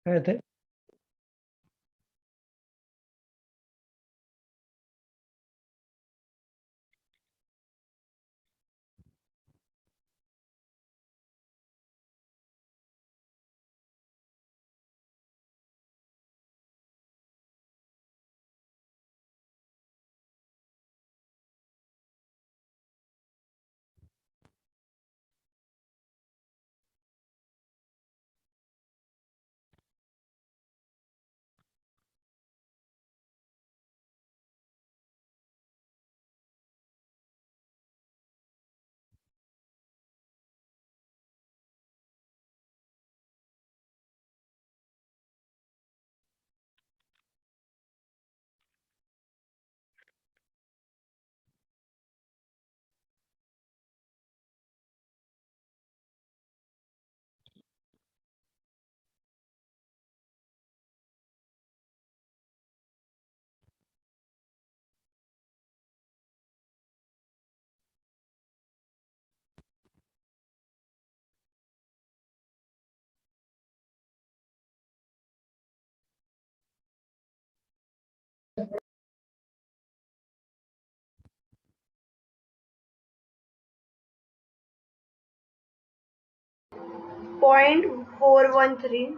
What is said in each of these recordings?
काय ते? 0.413.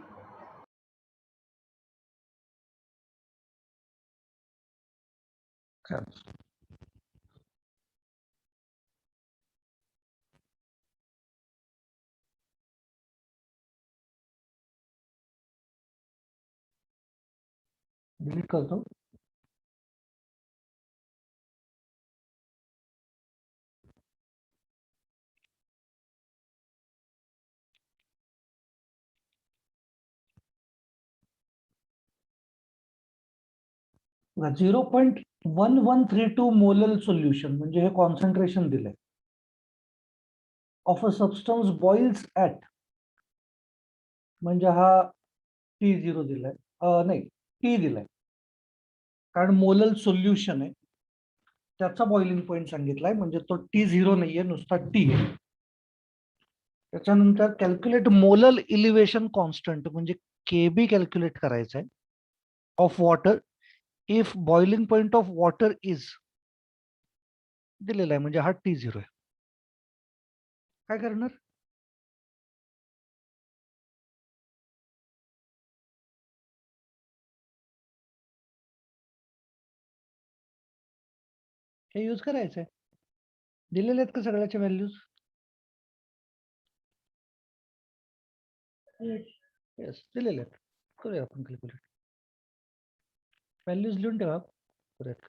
काय? डिलीट करतो. बघा 0.1132 मोलल सोल्युशन म्हणजे हे कॉन्सन्ट्रेशन दिलंय of a substance boils at, म्हणजे हा T0 दिलाय, नाही टी दिलाय, कारण मोलल सोल्युशन आहे त्याचा बॉइलिंग पॉईंट सांगितलाय, म्हणजे तो T0 नाहीये, नुसता टी आहे. त्याच्यानंतर कॅल्क्युलेट मोलल इलिव्हेशन कॉन्स्टंट, म्हणजे केबी कॅल्क्युलेट करायचं आहे of water if boiling point of water is दिलेला आहे, म्हणजे हा T0 आहे. काय करणार? हे यूज करायचं आहे. दिलेले आहेत का सगळ्याच्या व्हॅल्यूज? येस, दिलेले आहेत. करूया आपण कॅल्क्युलेट. व्हॅल्यूज लिहून ठेवा. करूयात.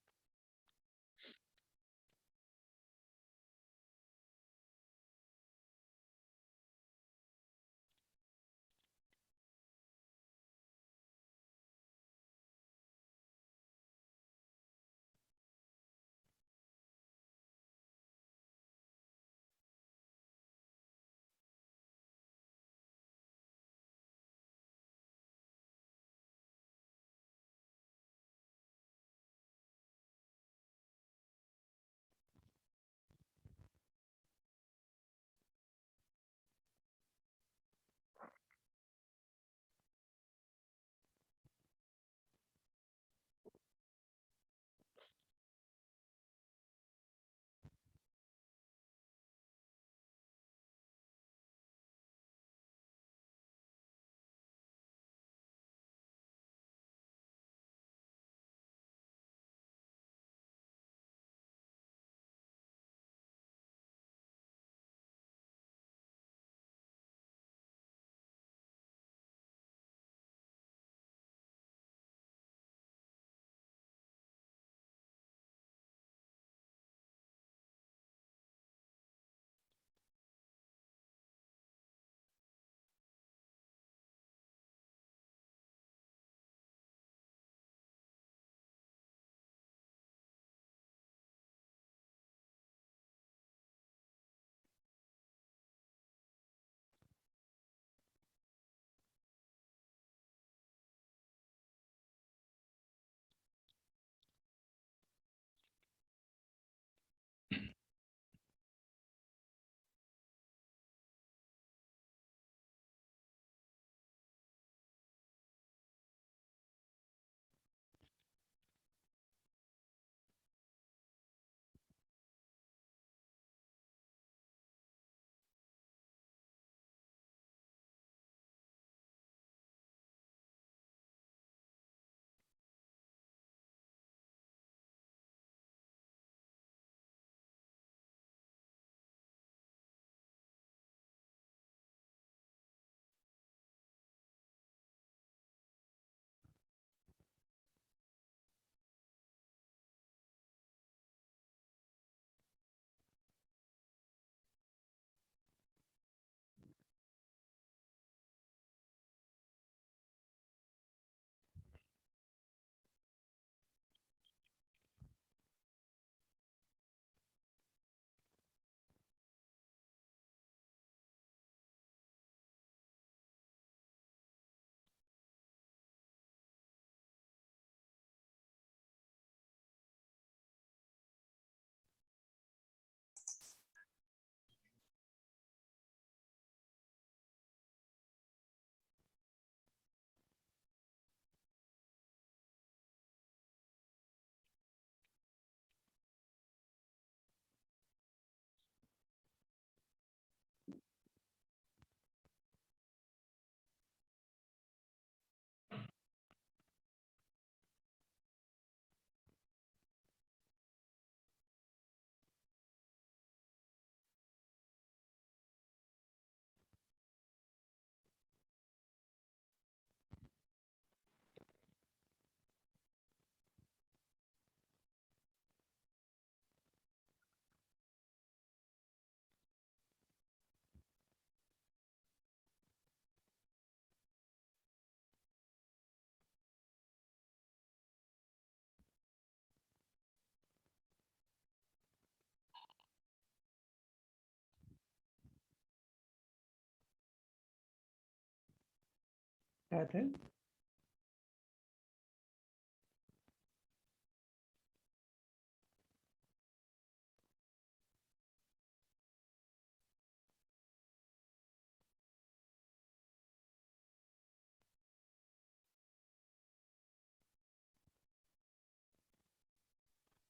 काय ते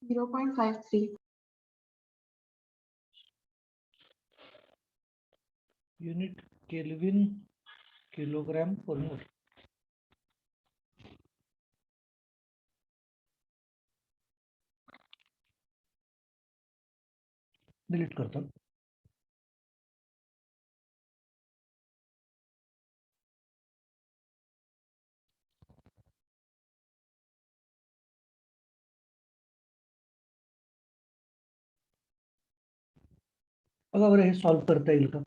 0.53. युनिट केल्विन किलोग्राम पर मोल. डिलीट करतो. बघा बरं हे सॉल्व्ह करता येईल का?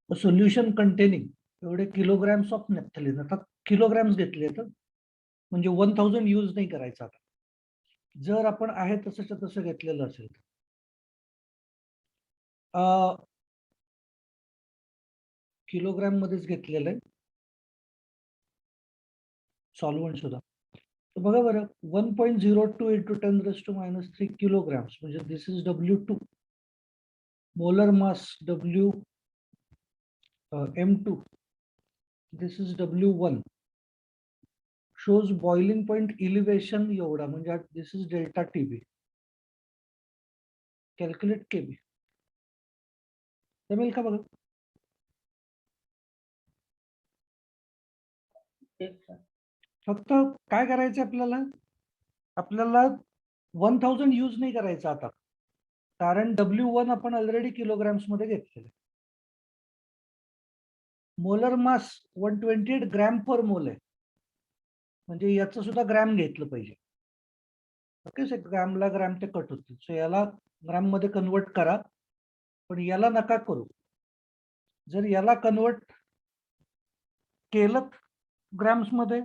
सोल्युशन कंटेनिंग एवढे किलोग्रॅम्स ऑफ नॅफ्थलीन, आता किलोग्रॅम्स घेतले तर म्हणजे 1000 यूज नाही करायचा. आता जर आपण आहे तसंच्या तसं घेतलेलं असेल किलोग्रॅम मध्येच घेतलेलं आहे सॉल्व्हंट सुद्धा. तर बघा बरं 1.02 इंटू 10⁻³ किलोग्रॅम्स म्हणजे this is W2. Molar mass W M2, this is W1. shows boiling point elevation एवढा म्हणजे this is delta TB. Calculate KB जमेल का बघा? फक्त काय करायचं आपल्याला 1000 यूज नाही करायचं आता, कारण W1 आपण ऑलरेडी किलोग्रॅम्स मध्ये घेतलेलं. मोलर मास 128 ग्रॅम पर मोल आहे, म्हणजे याचं सुद्धा ग्रॅम घेतलं पाहिजे. ओके, ग्रॅमला ग्रॅम ते कट होतील, सो याला ग्रॅम मध्ये कन्वर्ट करा, पण याला नका करू. जर याला कन्वर्ट केलं ग्रॅम्स मध्ये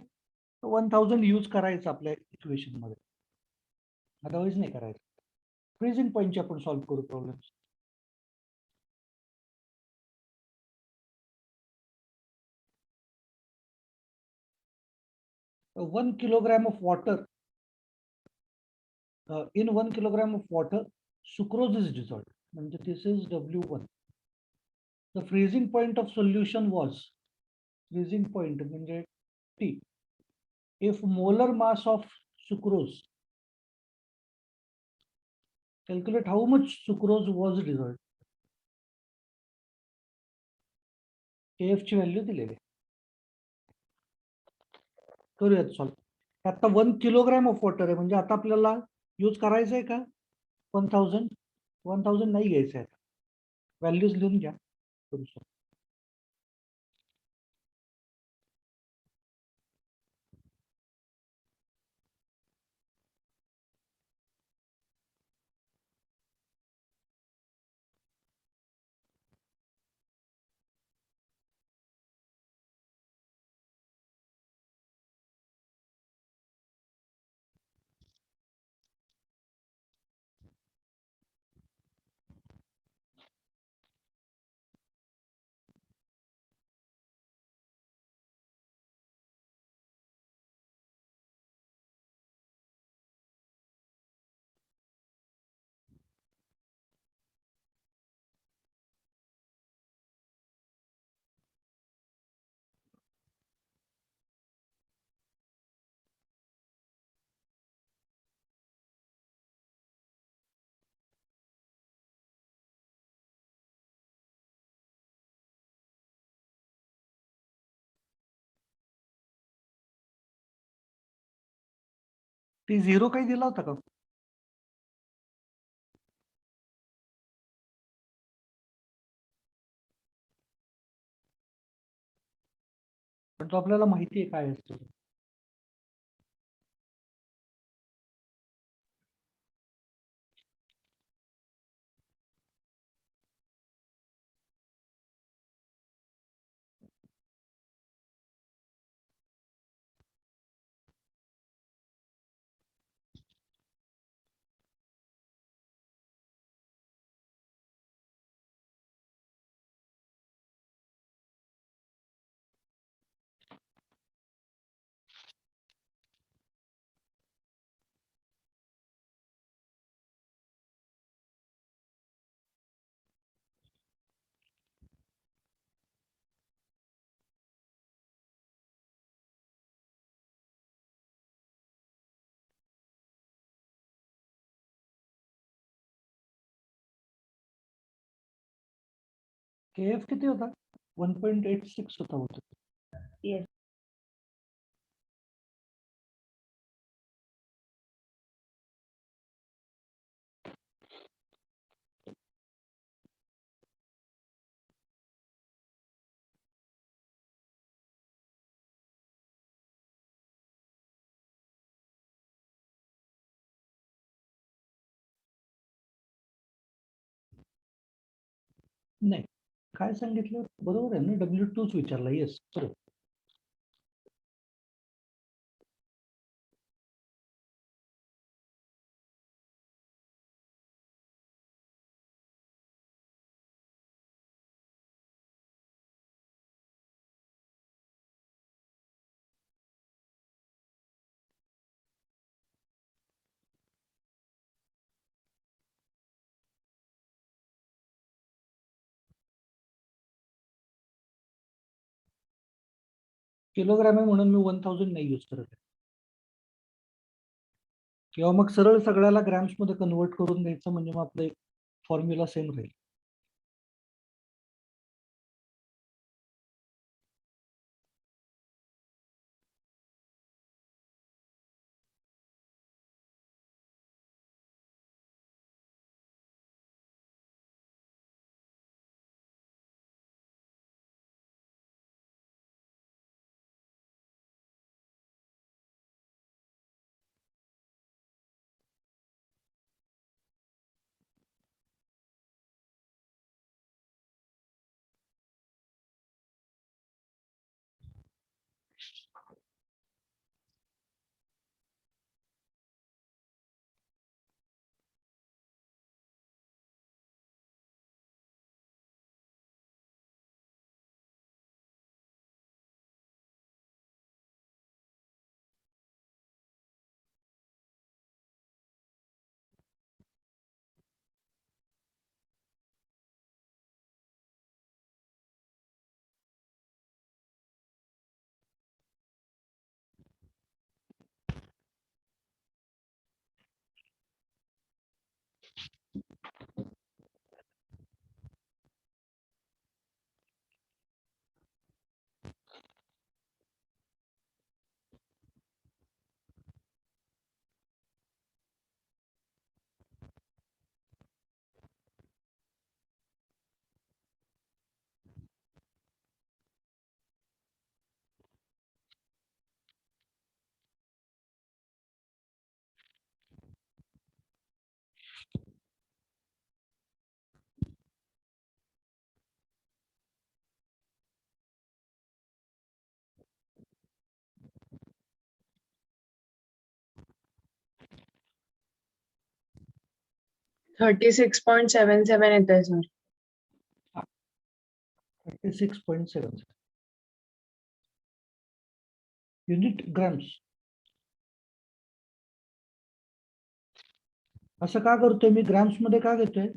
1000 यूज करायचं आपल्या इक्वेशन मध्ये, अदरवाईज नाही करायचं. फ्रीजिंग पॉईंटचे आपण सॉल्व्ह करू problem. 1 kilogram of water, in 1 kilogram of water sucrose is dissolved, म्हणजे this is W1. The freezing point of solution was, freezing point म्हणजे T. If molar mass of sucrose, calculate how much sucrose was dissolved. KF ची value दिलेली. करूयात solve. आता 1 kilogram of water आहे, म्हणजे आता आपल्याला यूज करायचं आहे का 1000? 1000 नाही घ्यायचं आहे. व्हॅल्यूज लिहून घ्या. करू शकतो. टी 0 काही दिला होता का? पण तो आपल्याला माहिती आहे काय असतो. KF किती होता? 1.86 होता होता. Yes. नाही, काय सांगितलं बरोबर आहे ना, W2 विचारला. येस, बरोबर. किलोग्राम आहे म्हणून मी 1000 नाही यूज करत आहे. किंवा मग सरळ सगळ्याला ग्रॅम्स मध्ये कन्वर्ट करून द्यायचं, म्हणजे मग आपलं फॉर्म्युला सेम राहील. $36.77 येतंय सर. 36.7 unit grams. असं का करतोय मी, ग्रॅम्स मध्ये का घेतोय?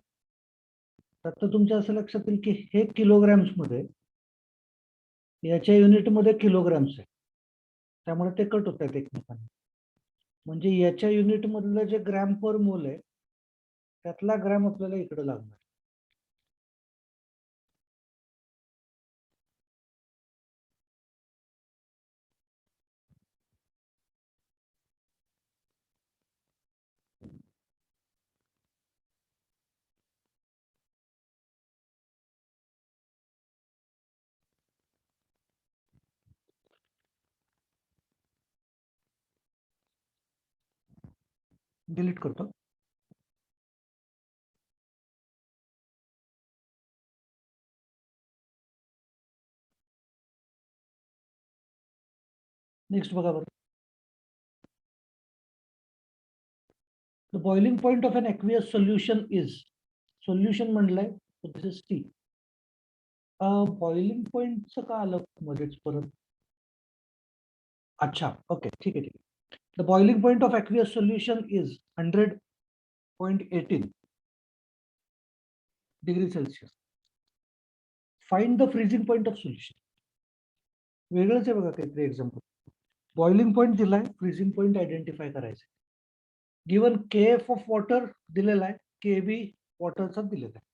आता तुमच्या असं लक्षात येईल की हे किलोग्रॅम्स मध्ये, याच्या युनिट मध्ये किलोग्रॅम्स आहे, त्यामुळे ते कट होत आहेत एकमेकांना. म्हणजे याच्या युनिट मधलं जे ग्रॅम पर मोल आहे, त्यातला ग्रॅम आपल्याला इकडे लागणार. डिलीट करतो. नेक्स्ट बघा बरं. The boiling point of an aqueous solution is, solution म्हणलंय, so this is T. Boiling पॉइंटचं का आलं मध्येच परत? अच्छा, ओके, ठीक आहे, ठीक आहे. The boiling point of aqueous solution is 100.18 degree Celsius. Find the freezing point of solution. वेगळंच आहे बघा काहीतरी एक्झाम्पल. बॉइलिंग पॉइंट दिलाय, फ्रीजिंग पॉइंट आयडेंटिफाय करायचं. गिवन KF ऑफ वॉटर दिलेला आहे, KB वॉटरचा दिलेला आहे.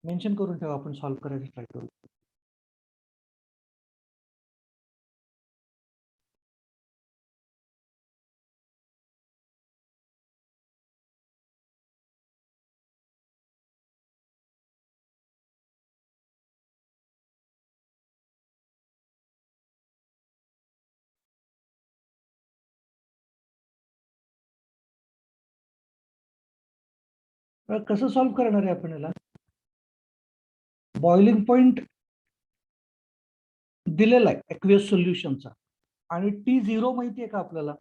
मेन्शन करून ठेवा, आपण सॉल्व्ह करायचं ट्राय करू. कसं सॉल्व्ह करणार आहे आपण याला? बॉइलिंग पॉइंट दिलेला आहे एक्वियस सोल्युशनचा, आणि T0 माहिती आहे का आपल्याला?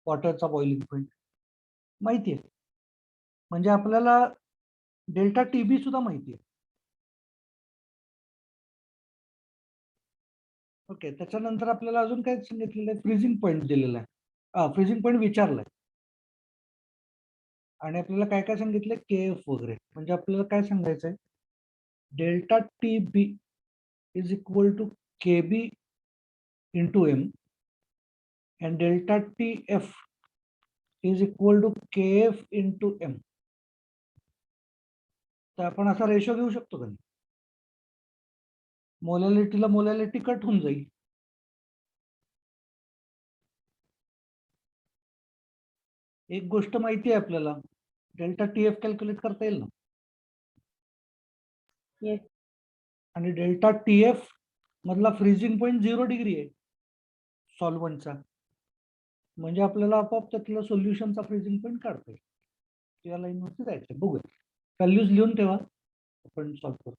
वॉटरचा बॉइलिंग पॉइंट माहिती आहे, म्हणजे आपल्याला डेल्टा TB सुद्धा माहिती आहे. ओके, त्याच्यानंतर आपल्याला अजून काय सांगितलेलं आहे? फ्रीजिंग पॉईंट दिलेला आहे, फ्रीजिंग पॉईंट विचारलाय, आणि आपल्याला काय काय सांगितलंय? KF वगैरे. म्हणजे आपल्याला काय सांगायचंय? Delta TB is equal to KB into M, and delta TF is equal to KF into M. तर आपण असा रेशो घेऊ शकतो का? मोलॅलिटीला मोलॅलिटी कट होऊन जाईल. एक गोष्ट माहिती आहे आपल्याला, डेल्टा TF कॅल्क्युलेट करता येईल ना? Yes. आणि डेल्टा TF मधला फ्रीजिंग पॉईंट 0 डिग्री आहे सॉल्व्हंटचा, म्हणजे आपल्याला आपोआप त्यातला सोल्युशनचा फ्रीजिंग पॉईंट काढता येईल. या लाईनवरती जायचं. बघूया, व्हॅल्यूज लिहून ठेवा, आपण सॉल्व्ह करू.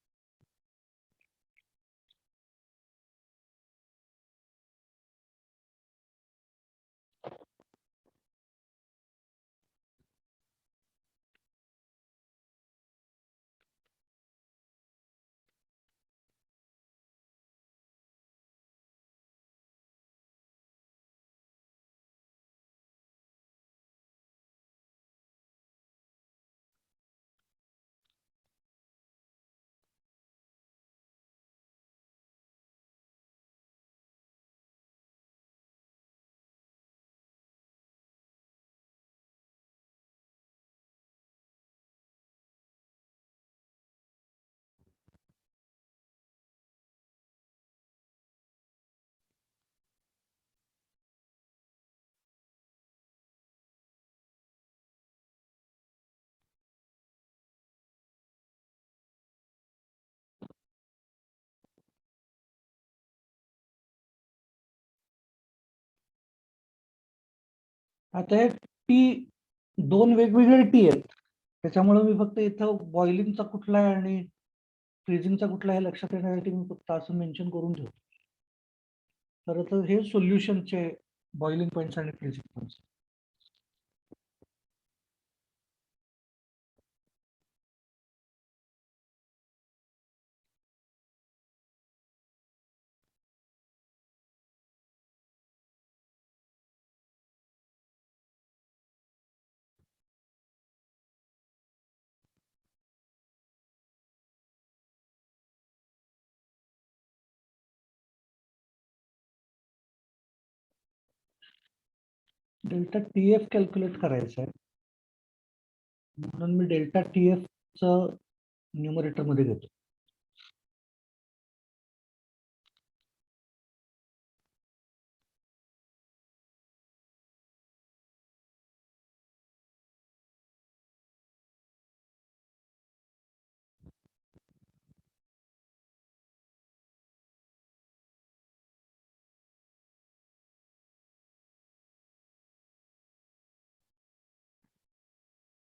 आता हे टी, दोन वेगवेगळे टी आहेत, त्याच्यामुळे मी फक्त इथं बॉइलिंगचा कुठला आहे आणि फ्रीजिंगचा कुठला आहे लक्षात येण्यासाठी मी फक्त असं मेन्शन करून ठेवतो. तर हे सोल्युशनचे बॉइलिंग पॉईंट्स आणि freezing points. Delta TF calculate करायचं आहे, म्हणून मी डेल्टा TF च न्यूमरेटर मध्ये घेतो.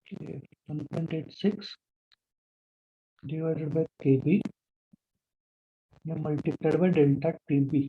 Okay, 1.86 divided by KB multiplied by delta TB.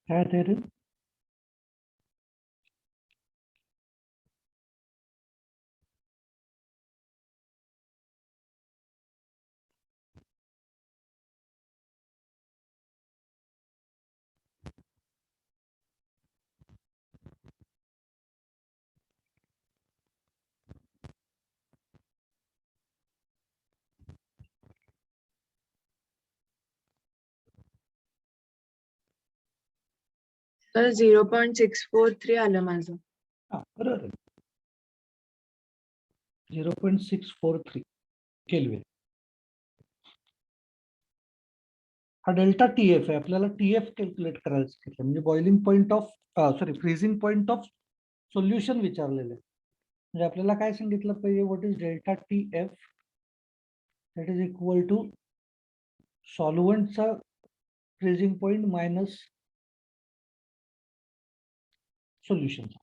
काय ते रे? तर 0.643 आलं माझं. हा बरोबर. 0.643 केल्विन. हा डेल्टा TF आहे. आपल्याला TF कॅल्क्युलेट करायचं सांगितलं, म्हणजे boiling point of sorry freezing point of solution विचारलेलं आहे. म्हणजे आपल्याला काय सांगितलं पाहिजे, what is delta TF, that is equal to सॉल्व्हंटचा फ्रीजिंग पॉईंट मायनस सोल्युशनचा.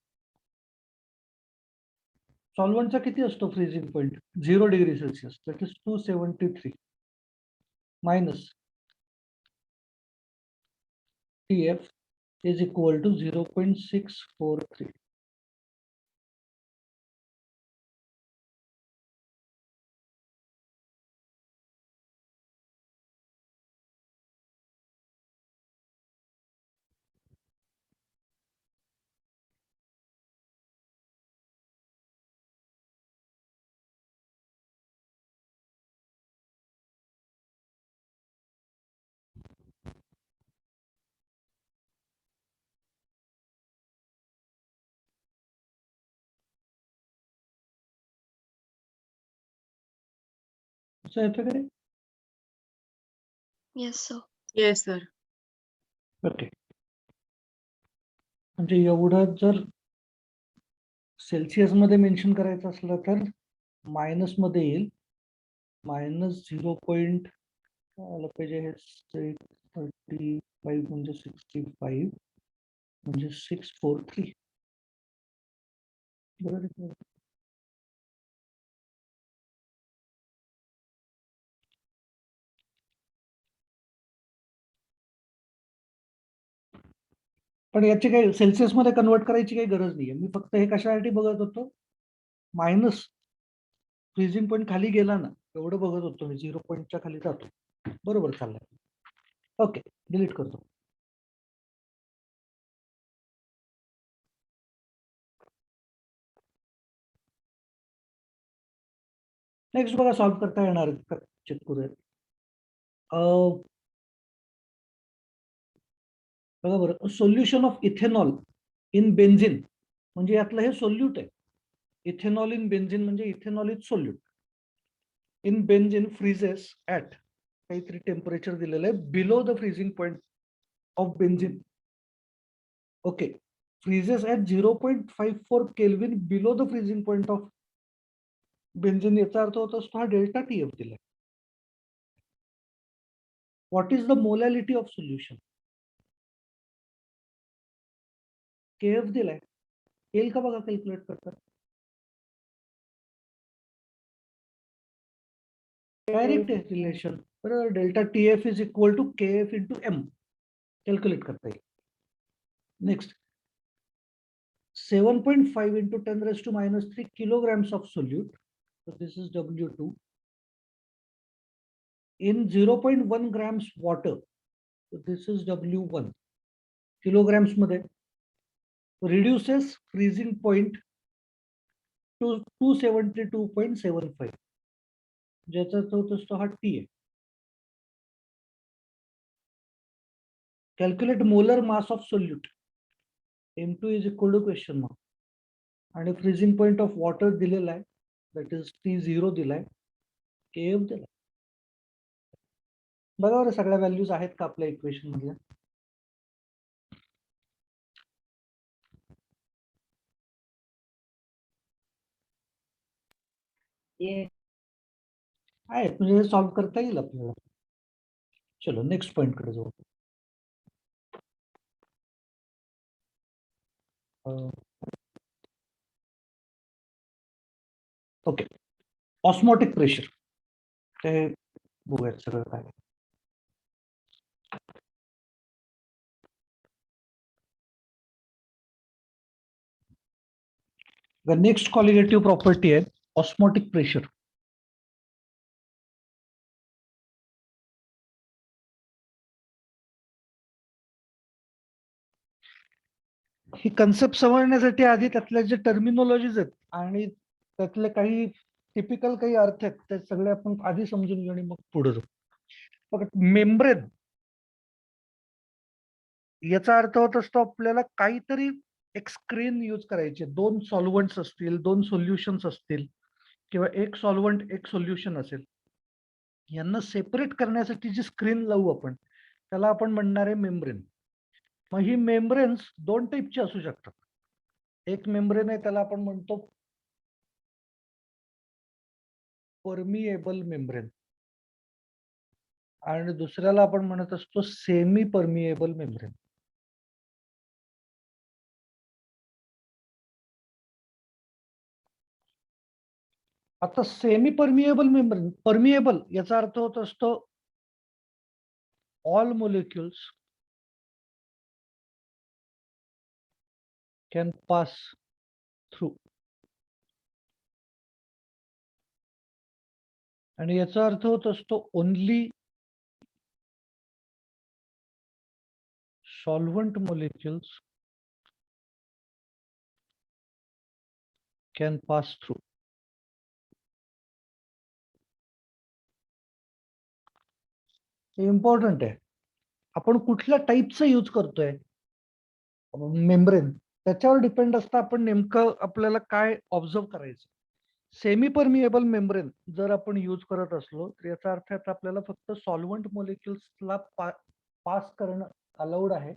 सॉल्व्हंटचा किती असतो freezing point? 0 degree Celsius, that is 273 minus TF is equal to 0.643. असं येतं का रे? Yes, sir. Yes sir. Okay. म्हणजे एवढं जर सेल्सिअस मध्ये मेन्शन करायचं असलं तर मायनस मध्ये येईल. मायनस 0. आलं पाहिजे हे 635 म्हणजे 65 म्हणजे 643. बरोबर आहे. पण याची काही सेल्सिअस मध्ये कन्वर्ट करायची काही गरज नाहीये. मी फक्त हे कशासाठी बघत होतो, मायनस फ्रीजिंग पॉईंट खाली गेला ना, एवढं बघत होतो मी. 0 खाली जातो. बरोबर चाललंय. ओके, डिलीट करतो. नेक्स्ट बघा, सॉल्व्ह करता येणार का चेक करूयात. बघा बरं, solution of ethanol in benzene, म्हणजे यातलं हे सोल्यूट आहे. इथेनॉल इन बेन्झिन म्हणजे ethanol is solute. In benzene freezes at काहीतरी टेम्परेचर दिलेलं आहे, below the freezing point of benzene. Okay, freezes at 0.54 kelvin below the freezing point of benzene. याचा अर्थ होत असतो हा डेल्टा TF दिलाय. What is the molality of solution? KF दिलाय. येईल का बघा कॅल्क्युलेट करतात. डायरेक्ट आहे रिलेशन. बरोबर, delta TF is equal to KF into M. Calculate करता येईल. Next, 7.5 into 10 raised to minus 3 kilograms of solute. So this is W2 in 0.1 grams water. So this is W1 kilograms मध्ये reduces freezing point to 272.75. ज्याचा होत असतो हा T आहे. Calculate molar mass of solute. M2 is equal to question mark. आणि freezing point of water दिलेला आहे, that is T0 दिलाय, KF दिलाय. बघा बरं सगळ्या व्हॅल्यूज आहेत का आपल्या इक्वेशन मधल्या. आहेत, म्हणजे सॉल्व्ह करता येईल आपल्याला. चलो नेक्स्ट पॉइंट कडे जाऊ. ओके, ऑस्मोटिक प्रेशर ते बघूयात सगळं काय. द नेक्स्ट कॉलिगेटिव्ह प्रॉपर्टी आहे ऑस्मोटिक प्रेशर. ही कन्सेप्ट समजण्यासाठी आधी त्यातल्या जे टर्मिनॉलॉजीज आहेत आणि त्यातले काही टिपिकल काही अर्थ आहेत ते सगळे आपण आधी समजून घेऊ आणि मग पुढे जाऊ. बघा, मेम्ब्रेन याचा अर्थ होत असतो आपल्याला काहीतरी एक स्क्रीन यूज करायची, दोन सॉल्व्हंट्स असतील, दोन सोल्युशन्स असतील किंवा एक सॉल्व्हंट एक सोल्युशन असेल, यांना सेपरेट करण्यासाठी जी स्क्रीन लावू आपण त्याला आपण म्हणणार आहे मेम्ब्रेन. मग ही मेम्ब्रेन्स दोन टाईपची असू शकतात. एक मेम्ब्रेन आहे त्याला आपण म्हणतो परमिएबल मेम्ब्रेन आणि दुसऱ्याला आपण म्हणत असतो सेमी परमिएबल मेम्ब्रेन. आता सेमी परमिएबल मेम्ब्रेन, परमिएबल याचा अर्थ होत असतो all molecules can pass through, आणि याचा अर्थ होत असतो only solvent molecules can pass through. Important आहे. आपण कुठल्या टाईपचं यूज करतोय मेम्ब्रेन त्याच्यावर डिपेंड असतं आपण नेमकं आपल्याला काय ऑब्झर्व करायचं. सेमी परमिएबल मेम्ब्रेन जर आपण यूज करत असलो तर याचा अर्थ आहे आपल्याला फक्त सॉल्व्हंट मोलिक्युल्सला पास करणं अलाउड आहे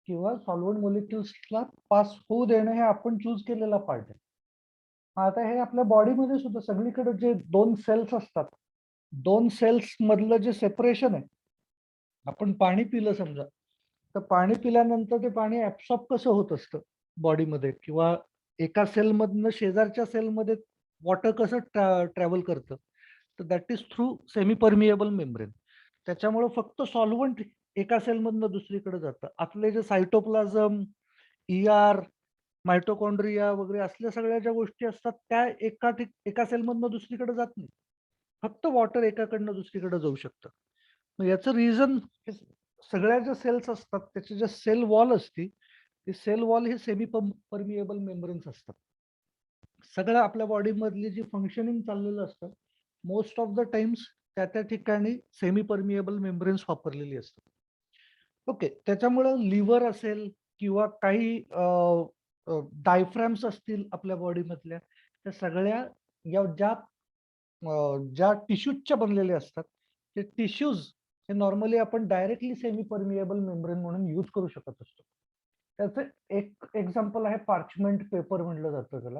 किंवा सॉल्व्हंट मोलिक्युल्सला पास होऊ देणं हे आपण चूज केलेला पार्ट आहे. आता हे आपल्या बॉडीमध्ये सुद्धा सगळीकडे जे दोन सेल्स असतात, दोन सेल्स मधलं जे सेपरेशन आहे, आपण पाणी पिलं समजा तर पाणी पिल्यानंतर ते पाणी ऍब्सॉर्ब कसं होत असतं बॉडीमध्ये किंवा एका सेलमधनं शेजारच्या सेलमध्ये वॉटर कसं ट्रॅव्हल करतं, तर that is through semi permeable membrane. त्याच्यामुळे फक्त सॉल्व्हंट एका सेलमधनं दुसरीकडे जातं. आपले जे सायटोप्लाझम, ER, मायटोकॉन्ड्रिया वगैरे असल्या सगळ्या ज्या गोष्टी असतात त्या एका सेलमधनं दुसरीकडे जात नाही. फक्त वॉटर एकाकडनं दुसरीकडे जाऊ शकतं. मग याचं रिझन, सगळ्या ज्या सेल्स असतात त्याचे जे सेल वॉल असते ती सेल वॉल हे सेमी परमिएबल मेम्ब्रेन्स असतात. सगळं आपल्या बॉडी मधली जी फंक्शनिंग चाललेलं असतं मोस्ट ऑफ द टाइम्स त्या त्या ठिकाणी सेमी परमिएबल मेम्ब्रेन्स वापरलेली असतात. ओके, त्याच्यामुळं लिव्हर असेल किंवा काही डायफ्रॅम्स असतील आपल्या बॉडीमधल्या, त्या सगळ्या या ज्या टिश्यूजच्या बनलेल्या असतात ते टिश्यूज हे नॉर्मली आपण डायरेक्टली सेमी परमिएबल मेम्ब्रेन म्हणून यूज करू शकत असतो. त्याचं एक एक्झाम्पल आहे पार्चमेंट पेपर म्हणलं जातं त्याला,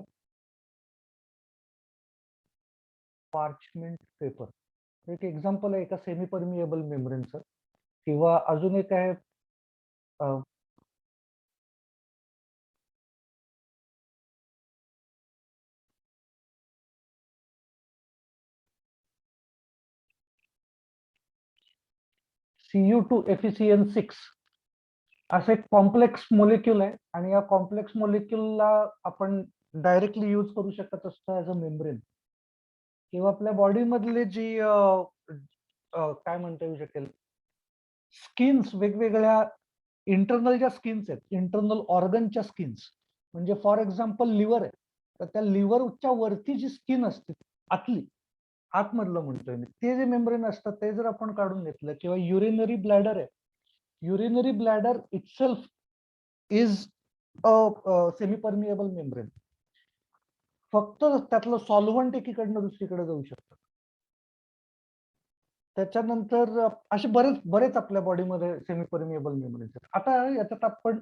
पार्चमेंट पेपर एक एक्झाम्पल आहे एका सेमी परमिएबल मेम्ब्रेनचं. किंवा अजून एक आहे Cu2 FeCN6 असं एक कॉम्प्लेक्स मोलिक्यूल आहे आणि या कॉम्प्लेक्स मोलिक्यूलला आपण डायरेक्टली यूज करू शकत असतो ऍज अ मेम्ब्रेन. किंवा आपल्या बॉडी मधले जी काय म्हणता येऊ शकेल स्किन्स, वेगवेगळ्या इंटरनल ज्या स्किन्स आहेत, इंटरनल ऑर्गनच्या स्किन्स, म्हणजे फॉर एक्झाम्पल लिव्हर आहे तर त्या लिव्हरच्या वरती जी स्किन असते आतली, आतमधलं म्हणतोय मी, ते जे मेम्ब्रेन असतात ते जर आपण काढून घेतलं, किंवा युरिनरी ब्लॅडर आहे, urinary bladder itself is a semi permeable membrane. फक्त त्यातलं सॉल्व्हंट एकीकडनं दुसरीकडे जाऊ शकतं. त्याच्यानंतर असे बरेच बरेच आपल्या बॉडीमध्ये सेमी परमिएबल मेम्ब्रेन्स आहेत. आता याच्यात आपण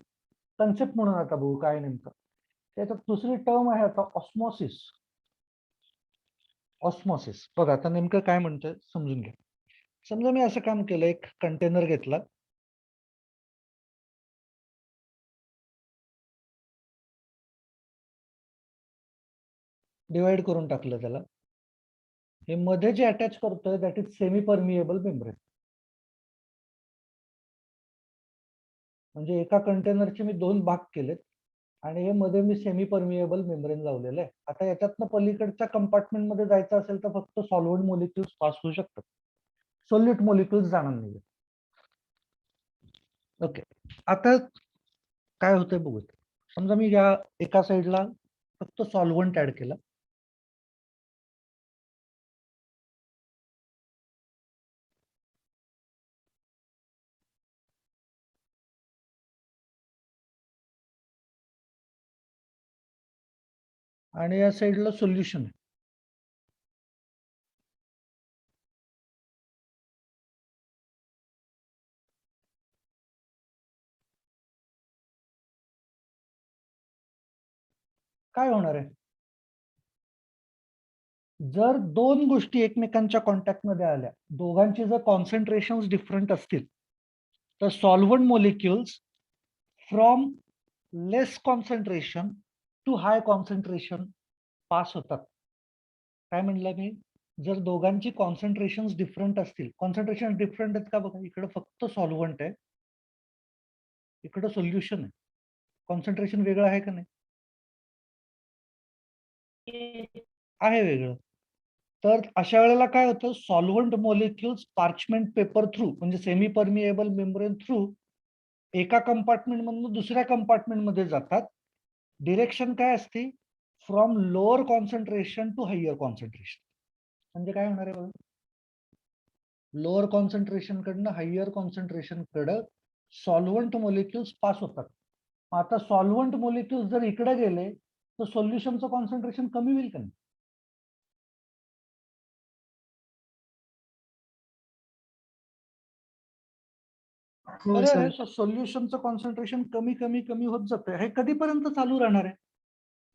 कन्सेप्ट म्हणून आता बघू काय नेमकं. त्याच्यात दुसरी टर्म आहे आता ऑस्मॉसिस. ऑस्मॉसिस बघा आता नेमकं काय म्हणतंय समजून घ्या. समजा मी असं काम केलं, एक कंटेनर घेतला, डिवाइड करून टाकलं त्याला, हे मध्ये जे अटॅच करतोय that is semi permeable membrane. म्हणजे एका कंटेनरचे मी 2 भाग केलेत आणि हे मध्ये मी सेमी परमिएबल मेम्ब्रेन लावलेलं आहे. आता याच्यातनं पलीकडच्या कंपार्टमेंट मध्ये जायचं असेल तर फक्त सॉल्व्हंट मोलिक्युल्स पास होऊ शकतात, सोल्यूट मोलिक्युल्स जाणार नाही. ओके, आता काय होतंय बघू. समजा मी या एका साईडला फक्त सॉल्व्हंट ऍड केला, आणि या साईडला सोल्युशन आहे. काय होणार आहे जर दोन गोष्टी एकमेकांच्या कॉन्टॅक्ट मध्ये आल्या, दोघांची जर कॉन्सन्ट्रेशन डिफरंट असतील, तर solvent molecules from less concentration to high concentration pass होतात. काय म्हणलं मी, जर दोघांची कॉन्सन्ट्रेशन डिफरंट असतील, कॉन्सन्ट्रेशन डिफरंट आहेत का बघा, इकडे फक्त सॉल्व्हंट आहे, इकडे सोल्युशन आहे, कॉन्सन्ट्रेशन वेगळं आहे का नाही, आहे वेगळं. तर अशा वेळेला काय होतं, solvent molecules parchment paper through म्हणजे सेमी परमिएबल मेम्ब्रेन थ्रू एका कंपार्टमेंट मधून दुसऱ्या कंपार्टमेंट मध्ये जातात. डिरेक्शन काय असते, from lower concentration to higher concentration. म्हणजे काय होणार आहे बघा, लोअर कॉन्सन्ट्रेशन कडनं हायर कॉन्सन्ट्रेशन कडे सॉल्व्हंट मोलिक्युल्स पास होतात. आता सॉल्व्हंट मोलिक्युल्स जर इकडे गेले तर सोल्युशनचं कॉन्सन्ट्रेशन कमी होईल का नाही. हो बरोबर सर. आहे. सोल्युशनचं कॉन्सन्ट्रेशन कमी कमी कमी होत जातं. हे कधीपर्यंत चालू राहणार आहे,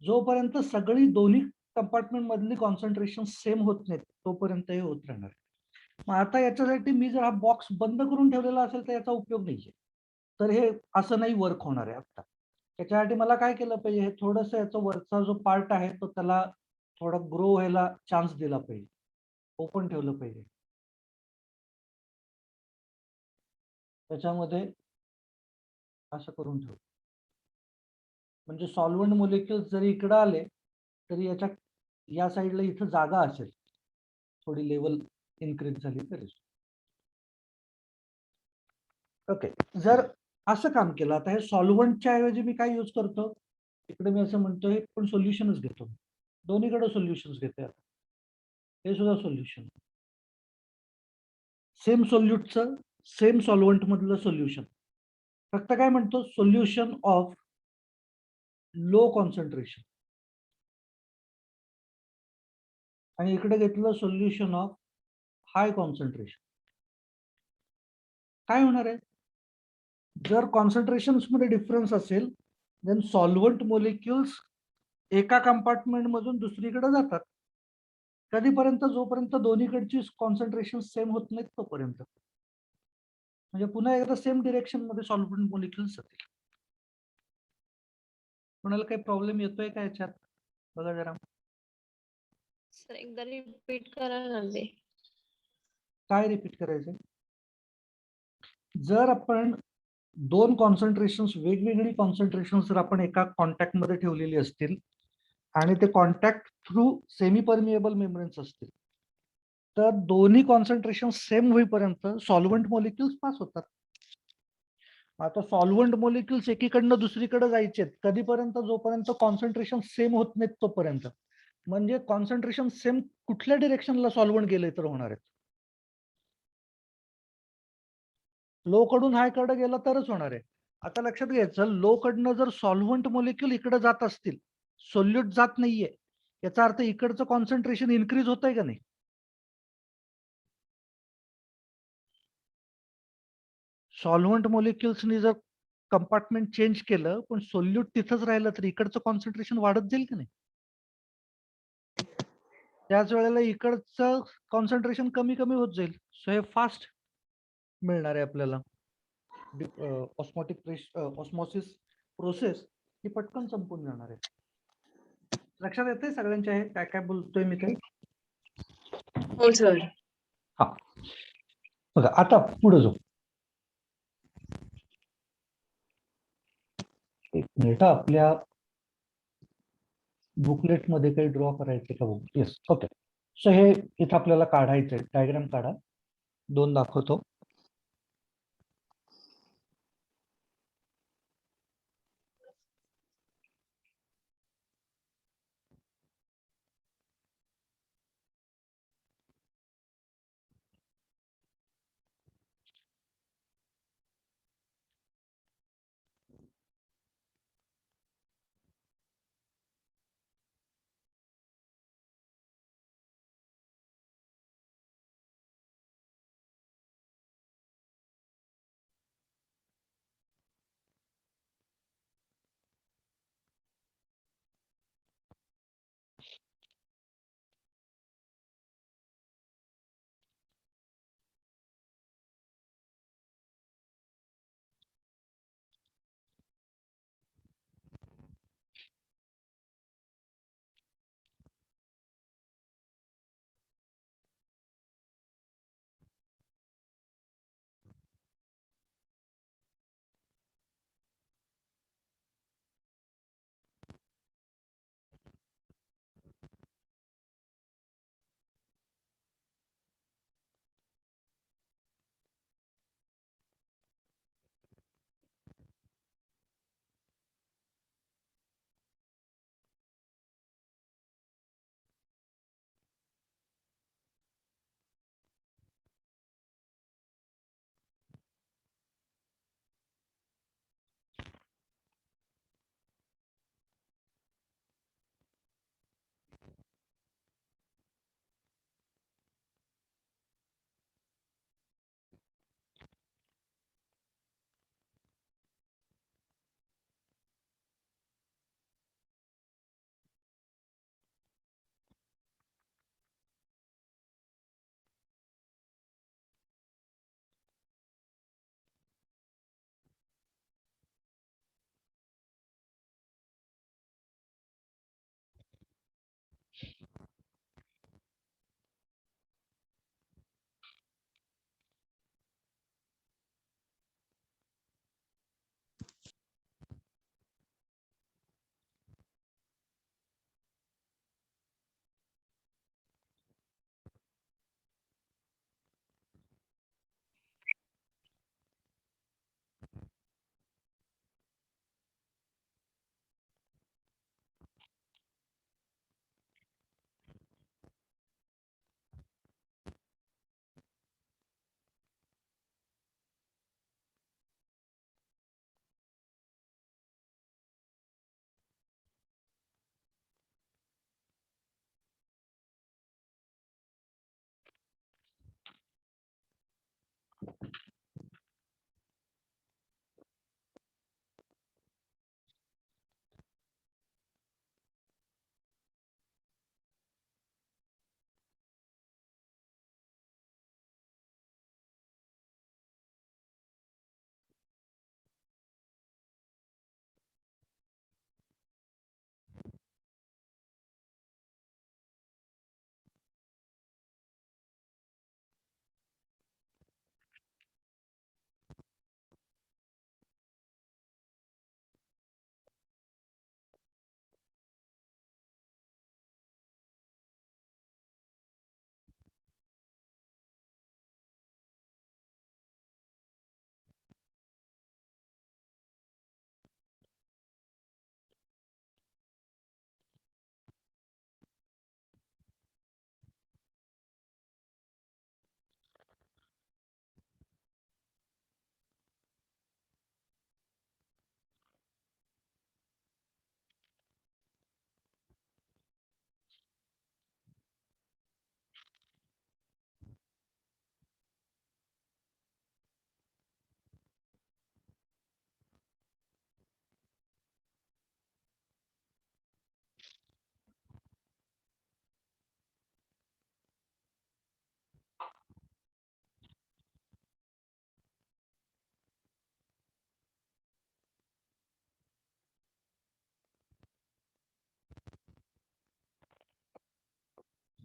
जोपर्यंत सगळी दोन्ही कंपार्टमेंट मधली कॉन्सन्ट्रेशन सेम होत नाहीत तोपर्यंत हे होत राहणार आहे. मग आता याच्यासाठी मी जर हा बॉक्स बंद करून ठेवलेला असेल तर याचा उपयोग नाहीये. तर हे असं नाही वर्क होणार आहे. आता त्याच्यासाठी मला काय केलं पाहिजे, हे थोडंसं याचा वरचा जो पार्ट आहे तो त्याला थोडा ग्रो व्हायला चान्स दिला पाहिजे, ओपन ठेवलं पाहिजे. त्याच्यामध्ये असं करून ठेव, म्हणजे सॉल्व्हंट मोलिक्युल्स जरी इकडे आले तरी याच्या या साईडला इथं जागा असेल, थोडी लेवल इन्क्रीज झाली तरी. ओके, जर असं काम केलं, आता हे सॉल्व्हंटच्या ऐवजी मी काय यूज करतो, इकडे मी असं म्हणतोय पण सोल्युशनच घेतो, दोन्हीकडे सोल्युशन्स घेते. हे सुद्धा सोल्युशन, सेम सोल्यूटचं सेम सॉल्व्हंट मधलं सोल्युशन, फक्त काय म्हणतो, सोल्युशन ऑफ लो कॉन्सन्ट्रेशन, आणि इकडे घेतलं सोल्युशन ऑफ हाय कॉन्सन्ट्रेशन. काय होणार आहे, जर कॉन्सन्ट्रेशन्स मध्ये डिफरन्स असेल देन सॉल्व्हंट मोलिक्युल्स एका कंपार्टमेंट मधून दुसरीकडे जातात. कधीपर्यंत, जोपर्यंत दोन्हीकडची कॉन्सन्ट्रेशन सेम होत नाहीत तोपर्यंत. म्हणजे पुन्हा एकदा सेम डिरेक्शन मध्ये सॉल्व्हंट मोलिक्युल्स जातील. कोणाला काही प्रॉब्लेम येतोय का याच्यात, बघा जरा. सर एकदा रिपीट करायला लागले. काय रिपीट करायचं, जर आपण दोन कॉन्सन्ट्रेशन्स, वेगवेगळी कॉन्सन्ट्रेशन जर आपण एका कॉन्टॅक्ट मध्ये ठेवलेली असतील आणि ते contact through semi permeable membranes असतील, तर दोन्ही कॉन्सन्ट्रेशन सेम होईपर्यंत सॉल्व्हंट मोलिक्युल्स पास होतात. आता सॉल्व्हंट मोलिक्युल्स एकीकडनं दुसरीकडे जायचे कधीपर्यंत, जोपर्यंत कॉन्सन्ट्रेशन सेम होत नाहीत तोपर्यंत. म्हणजे कॉन्सन्ट्रेशन सेम कुठल्या डिरेक्शनला सॉल्व्हंट गेले तर होणार आहेत, लो कडून हाय कडे गेलं तरच होणार आहे. आता लक्षात घ्यायचं, लो कडनं जर सॉल्व्हंट मोलिक्युल इकडे जात असतील, सोल्यूट जात नाहीये, याचा अर्थ इकडचं कॉन्सन्ट्रेशन इन्क्रीज होतंय का नाही. सॉल्व्हंट मोलिक्युल्सनी जर कंपार्टमेंट चेंज केलं पण सोल्यूट तिथंच राहिलं तर इकडचं कॉन्सन्ट्रेशन वाढत जाईल की नाही. त्याच वेळेला इकडचं कॉन्सन्ट्रेशन कमी कमी होत जाईल. सो हे फास्ट मिळणार आहे आपल्याला. ऑस्मॉसिस प्रोसेस ही पटकन संपून जाणार आहे. लक्षात येते सगळ्यांच्या, हे काय काय बोलतोय मी ते. हो सर. हा बघा आता पुढे जाऊ. एक मिनिट आपल्या बुकलेट मध्ये काही ड्रॉ करायचे का बघू. Yes okay. सो हे इथं आपल्याला काढायचंय. डायग्राम काढा. 2 दाखवतो.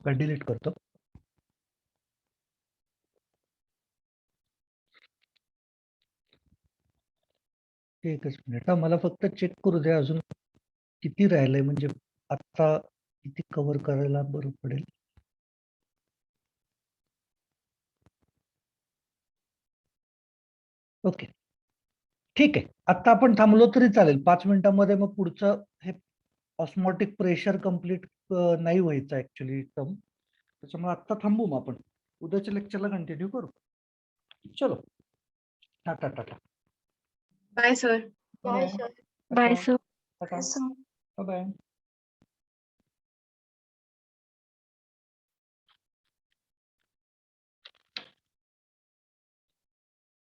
डिलीट करतो. एकच मिनिट हा, मला फक्त चेक करू द्या अजून किती राहिलंय, म्हणजे आता किती कव्हर करायला बरं पडेल. ओके, ठीक आहे. आता आपण थांबलो तरी चालेल 5 मिनिटांमध्ये. मग पुढचं हे ऑस्मॉटिक प्रेशर कम्प्लीट नाही व्हायचं ऍक्च्युली टर्म, त्याच्यामुळे आता थांबू. मग आपण उद्याच्या लेक्चरला कंटिन्यू करू. चलो, टाटा टाटा. Bye sir. Bye sir. Bye sir. Bye.